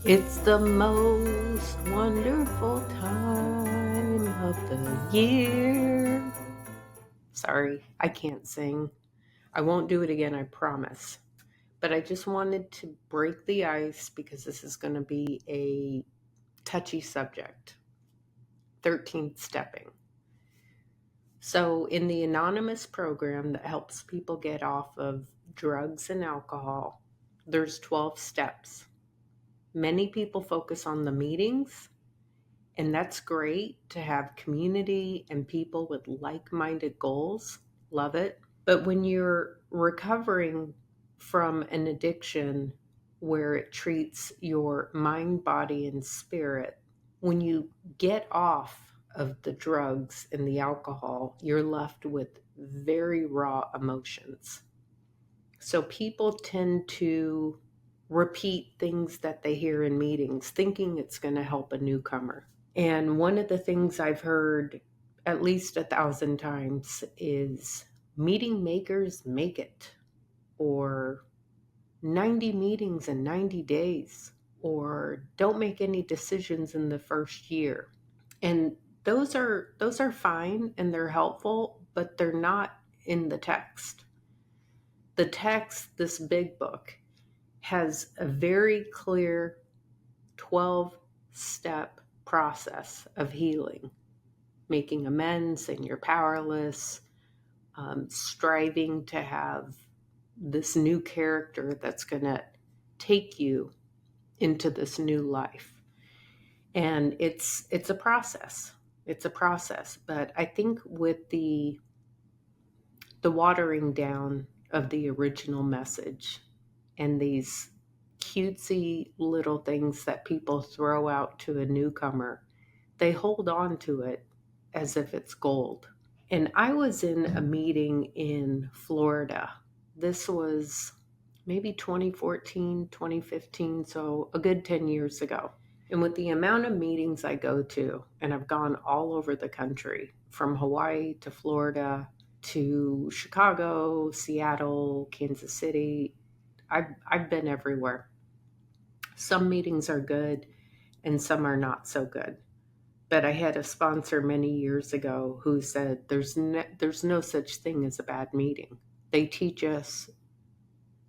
It's the most wonderful time of the year. Sorry, I can't sing. I won't do it again, I promise. But I just wanted to break the ice because this is going to be a touchy subject. 13th stepping. So, in the anonymous program that helps people get off of drugs and alcohol, there's 12 steps. Many people focus on the meetings. And that's great to have community and people with like minded goals. Love it. But when you're recovering from an addiction where it treats your mind, body, and spirit, when you get off of the drugs and the alcohol, you're left with very raw emotions. So people tend to repeat things that they hear in meetings, thinking it's going to help a newcomer. And one of the things I've heard at least 1,000 times is meeting makers make it, or 90 meetings in 90 days, or don't make any decisions in the first year. And those are fine and they're helpful, but they're not in the text. The text, this big book, has a very clear 12-step process of healing, making amends, saying you're powerless, striving to have this new character that's going to take you into this new life. And it's a process. It's a process. But I think with the watering down of the original message and these cutesy little things that people throw out to a newcomer, they hold on to it as if it's gold. And I was in a meeting in Florida. This was maybe 2014, 2015, so a good 10 years ago. And with the amount of meetings I go to, and I've gone all over the country, from Hawaii to Florida to Chicago, Seattle, Kansas City, I've been everywhere. Some meetings are good and some are not so good. But I had a sponsor many years ago who said there's no such thing as a bad meeting. They teach us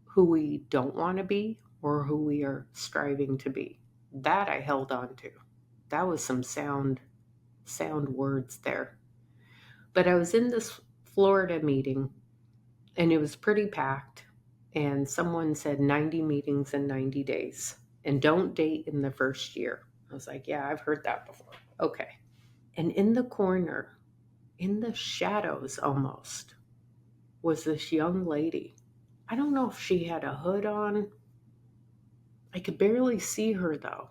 who we don't want to be or who we are striving to be. That I held on to. That was some sound words there. But I was in this Florida meeting and it was pretty packed, and someone said 90 meetings in 90 days and don't date in the first year. I was like, yeah, I've heard that before. Okay. And in the corner, in the shadows almost, was this young lady. I don't know if she had a hood on. I could barely see her though.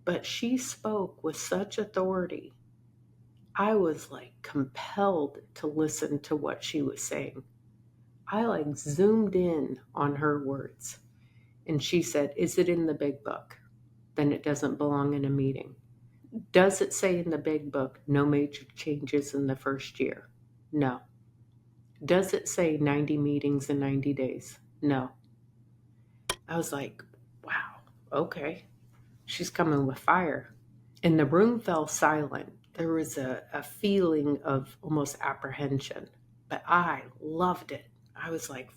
But she spoke with such authority. I was like compelled to listen to what she was saying. I like zoomed in on her words. And she said, "Is it in the big book? Then it doesn't belong in a meeting. Does it say in the big book, no major changes in the first year? No. Does it say 90 meetings in 90 days? No." I was like, wow, okay. She's coming with fire. And the room fell silent. There was a feeling of almost apprehension, but I loved it. I was like,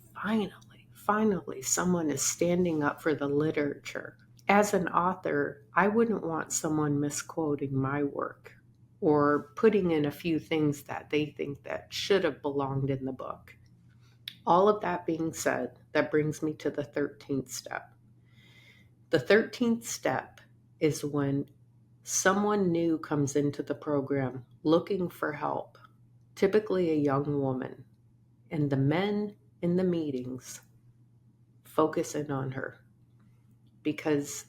finally, someone is standing up for the literature. As an author, I wouldn't want someone misquoting my work or putting in a few things that they think that should have belonged in the book. All of that being said, that brings me to the 13th step. The 13th step is when someone new comes into the program looking for help, typically a young woman, and the men in the meetings focus in on her because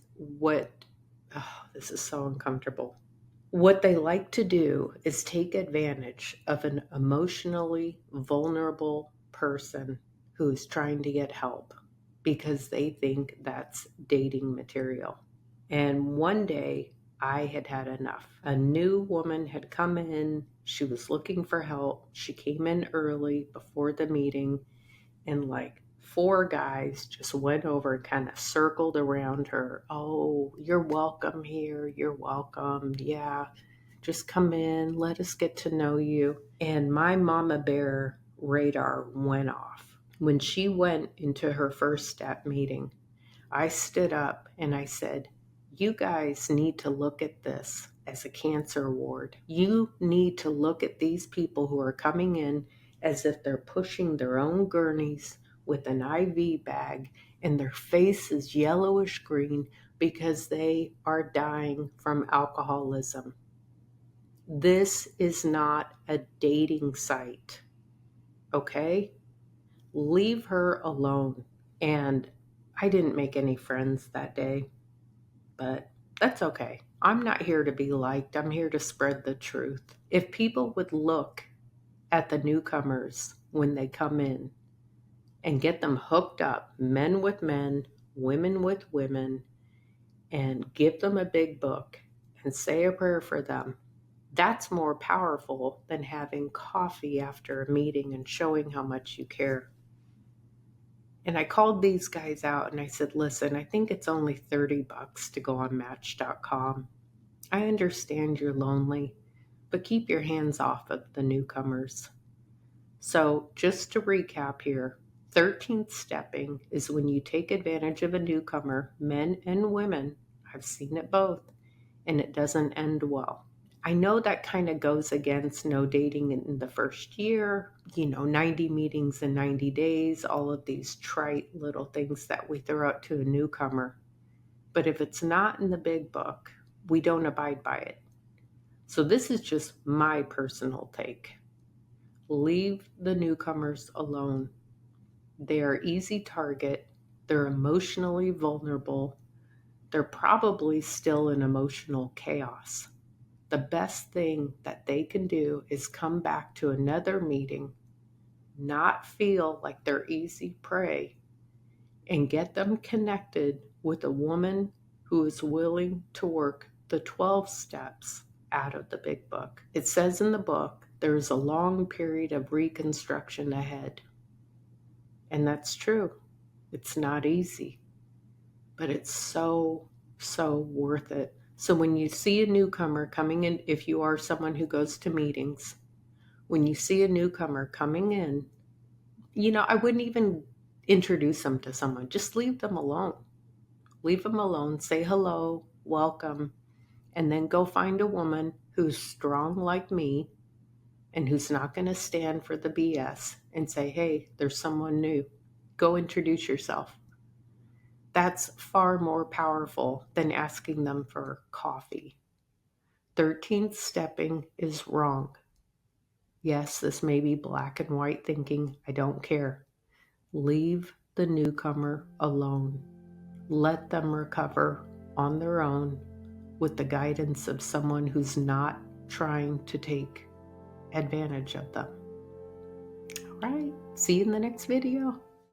this is so uncomfortable. What they like to do is take advantage of an emotionally vulnerable person who is trying to get help because they think that's dating material. And one day I had had enough. A new woman had come in. She was looking for help. She came in early before the meeting and like 4 guys just went over and kind of circled around her. Oh, you're welcome here. You're welcome. Yeah, just come in. Let us get to know you. And my mama bear radar went off. When she went into her first step meeting, I stood up and I said, you guys need to look at this as a cancer ward. You need to look at these people who are coming in as if they're pushing their own gurneys with an IV bag and their face is yellowish green because they are dying from alcoholism. This is not a dating site, okay? Leave her alone. And I didn't make any friends that day, but that's okay. I'm not here to be liked. I'm here to spread the truth. If people would look at the newcomers when they come in and get them hooked up, men with men, women with women, and give them a big book and say a prayer for them, that's more powerful than having coffee after a meeting and showing how much you care. And I called these guys out and I said, listen, I think it's only $30 to go on Match.com. I understand you're lonely, but keep your hands off of the newcomers. So just to recap here, 13th stepping is when you take advantage of a newcomer, men and women. I've seen it both, and it doesn't end well. I know that kind of goes against no dating in the first year, 90 meetings in 90 days, all of these trite little things that we throw out to a newcomer. But if it's not in the big book, we don't abide by it. So this is just my personal take. Leave the newcomers alone. They are easy target. They're emotionally vulnerable. They're probably still in emotional chaos. The best thing that they can do is come back to another meeting, not feel like they're easy prey, and get them connected with a woman who is willing to work the 12 steps out of the big book. It says in the book, there's a long period of reconstruction ahead. And that's true. It's not easy, but it's so worth it. So when you see a newcomer coming in, if you are someone who goes to meetings, when you see a newcomer coming in, I wouldn't even introduce them to someone. Just leave them alone. Leave them alone. Say hello, welcome, and then go find a woman who's strong like me and who's not going to stand for the BS and say, hey, there's someone new. Go introduce yourself. That's far more powerful than asking them for coffee. 13th stepping is wrong. Yes, this may be black and white thinking. I don't care. Leave the newcomer alone. Let them recover on their own with the guidance of someone who's not trying to take advantage of them. All right, see you in the next video.